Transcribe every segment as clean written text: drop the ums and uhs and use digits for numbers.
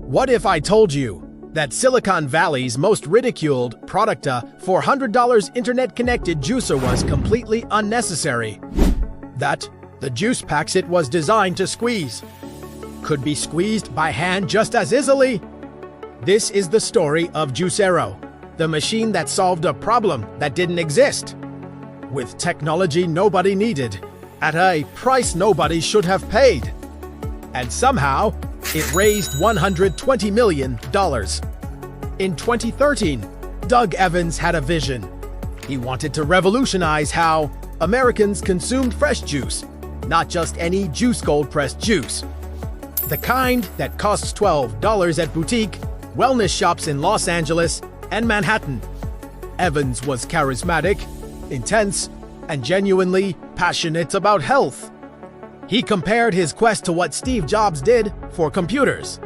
What if I told you that Silicon Valley's most ridiculed product, a $400 internet-connected juicer, was completely unnecessary? That the juice packs it was designed to squeeze could be squeezed by hand just as easily? This is the story of Juicero, the machine that solved a problem that didn't exist, with technology nobody needed, at a price nobody should have paid. And somehow, it raised $120 million. In 2013, Doug Evans had a vision. He wanted to revolutionize how Americans consumed fresh juice, not just any juice cold-pressed juice. The kind that costs $12 at boutique wellness shops in Los Angeles and Manhattan. Evans was charismatic, intense, and genuinely passionate about health. He compared his quest to what Steve Jobs did for computers.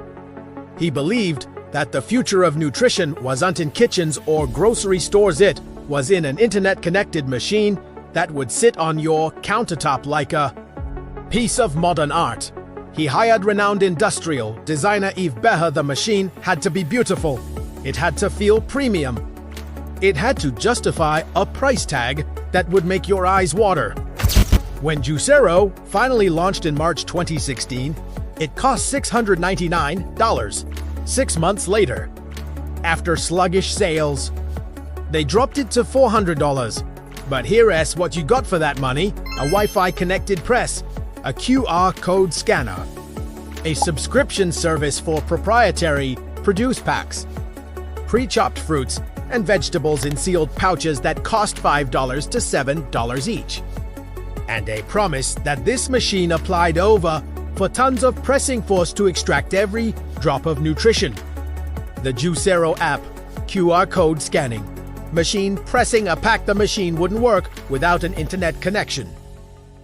He believed that the future of nutrition wasn't in kitchens or grocery stores, it was in an internet-connected machine that would sit on your countertop like a piece of modern art. He hired renowned industrial designer Yves Beher. The machine had to be beautiful. It had to feel premium. It had to justify a price tag that would make your eyes water. When Juicero finally launched in March 2016, it cost $699. 6 months later, after sluggish sales, they dropped it to $400. But here's what you got for that money: a Wi-Fi connected press, a QR code scanner, a subscription service for proprietary produce packs, pre-chopped fruits and vegetables in sealed pouches that cost $5 to $7 each, and a promise that this machine applied over for tons of pressing force to extract every drop of nutrition. The Juicero app, QR code scanning, machine pressing a pack. The machine wouldn't work without an internet connection.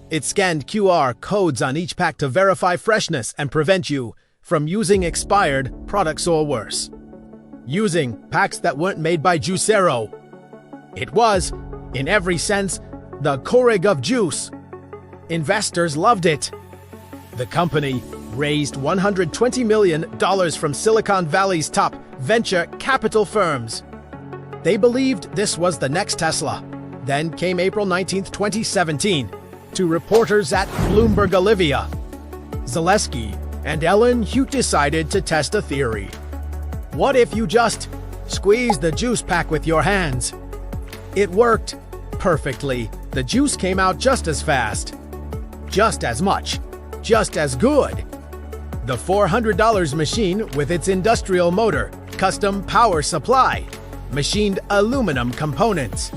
It scanned QR codes on each pack to verify freshness and prevent you from using expired products or worse, using packs that weren't made by Juicero. It was, in every sense, the Keurig of juice. Investors loved it. The company raised $120 million from Silicon Valley's top venture capital firms. They believed this was the next Tesla. Then came April 19, 2017. To reporters at Bloomberg, Olivia Zaleski and Ellen Hute decided to test a theory. What if you just squeeze the juice pack with your hands? It worked perfectly. The juice came out just as fast, just as much, just as good. The $400 machine, with its industrial motor, custom power supply, machined aluminum components,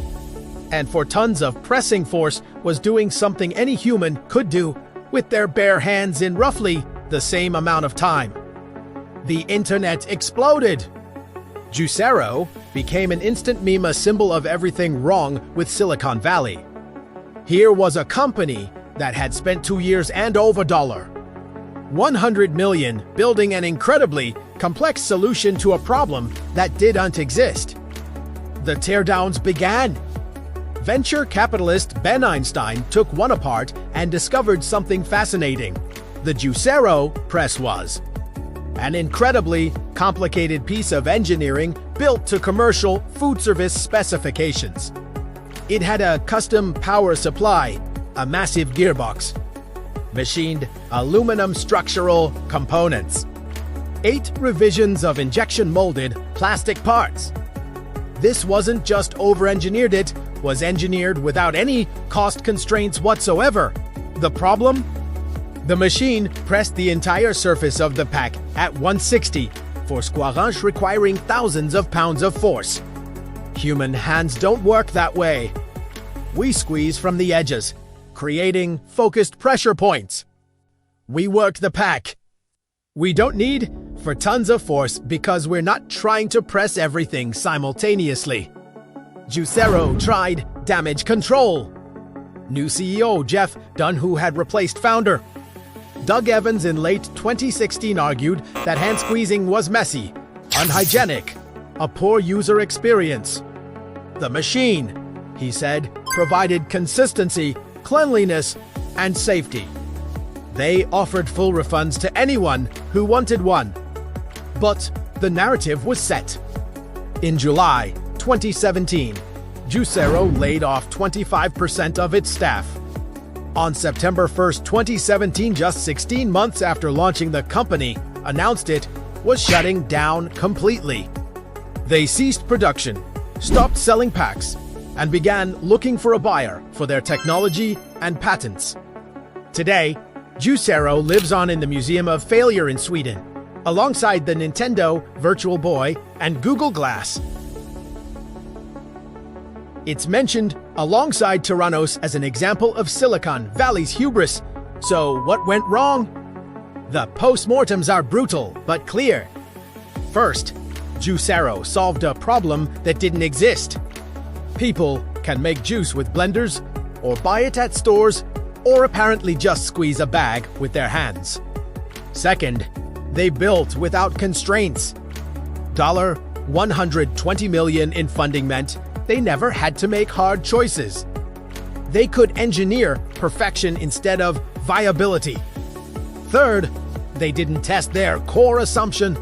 and for tons of pressing force, was doing something any human could do with their bare hands in roughly the same amount of time. The internet exploded. Juicero became an instant meme, a symbol of everything wrong with Silicon Valley. Here was a company that had spent 2 years and over $100 million building an incredibly complex solution to a problem that didn't exist. The teardowns began. Venture capitalist Ben Einstein took one apart and discovered something fascinating. The Juicero press was an incredibly complicated piece of engineering built to commercial food service specifications. It had a custom power supply, a massive gearbox, machined aluminum structural components, 8 revisions of injection-molded plastic parts. This wasn't just over-engineered, it was engineered without any cost constraints whatsoever. The problem? The machine pressed the entire surface of the pack at 160 for squarage, requiring thousands of pounds of force. Human hands don't work that way. We squeeze from the edges, creating focused pressure points. We work the pack. We don't need for tons of force because we're not trying to press everything simultaneously. Juicero tried damage control. New CEO Jeff Dunn, who had replaced founder Doug Evans in late 2016, argued that hand squeezing was messy, unhygienic, a poor user experience. The machine, he said, provided consistency, cleanliness, and safety. They offered full refunds to anyone who wanted one. but the narrative was set. In July 2017, Juicero laid off 25% of its staff. On September 1st, 2017, just 16 months after launching, the company announced it was shutting down completely. They ceased production, stopped selling packs, and began looking for a buyer for their technology and patents. Today, Juicero lives on in the Museum of Failure in Sweden, alongside the Nintendo Virtual Boy and Google Glass. It's mentioned alongside Tyrannos as an example of Silicon Valley's hubris. So what went wrong? The postmortems are brutal but clear. First, Juicero solved a problem that didn't exist. People can make juice with blenders, or buy it at stores, or apparently just squeeze a bag with their hands. Second, they built without constraints. $120 million in funding meant they never had to make hard choices. They could engineer perfection instead of viability. Third, they didn't test their core assumption.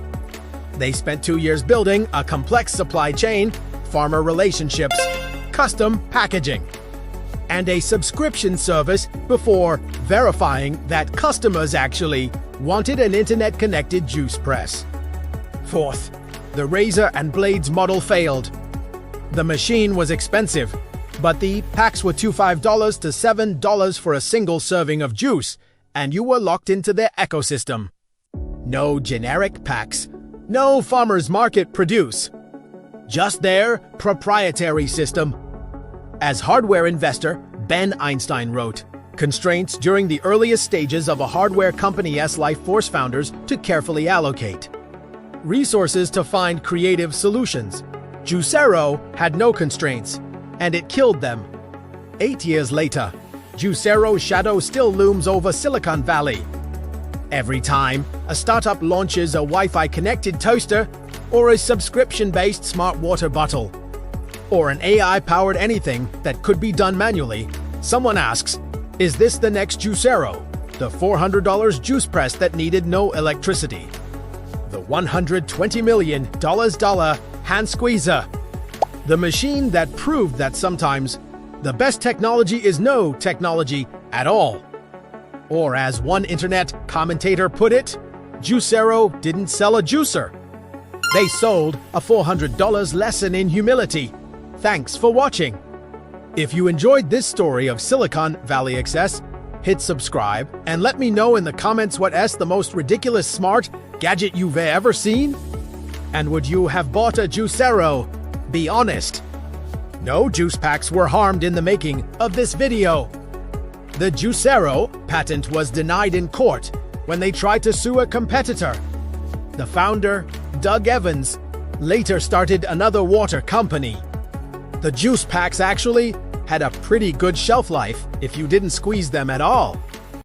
They spent 2 years building a complex supply chain, farmer relationships, custom packaging, and a subscription service before verifying that customers actually wanted an internet-connected juice press. Fourth, the razor and blades model failed. The machine was expensive, but the packs were $5 to $7 for a single serving of juice, and you were locked into their ecosystem. No generic packs, no farmers market produce, just their proprietary system. As hardware investor Ben Einstein wrote, "Constraints during the earliest stages of a hardware company's life force founders to carefully allocate resources to find creative solutions. Juicero had no constraints, and it killed them." 8 years later, Juicero's shadow still looms over Silicon Valley. Every time a startup launches a Wi-Fi connected toaster, or a subscription-based smart water bottle, or an AI-powered anything that could be done manually, someone asks, is this the next Juicero? The $400 juice press that needed no electricity? The $120 million hand squeezer? The machine that proved that sometimes the best technology is no technology at all? Or as one internet commentator put it, Juicero didn't sell a juicer. They sold a $400 lesson in humility. Thanks for watching. If you enjoyed this story of Silicon Valley excess, hit subscribe and let me know in the comments what's the most ridiculous smart gadget you've ever seen. And would you have bought a Juicero? Be honest. No juice packs were harmed in the making of this video. The Juicero patent was denied in court when they tried to sue a competitor. The founder, Doug Evans, later started another water company. The juice packs actually had a pretty good shelf life if you didn't squeeze them at all.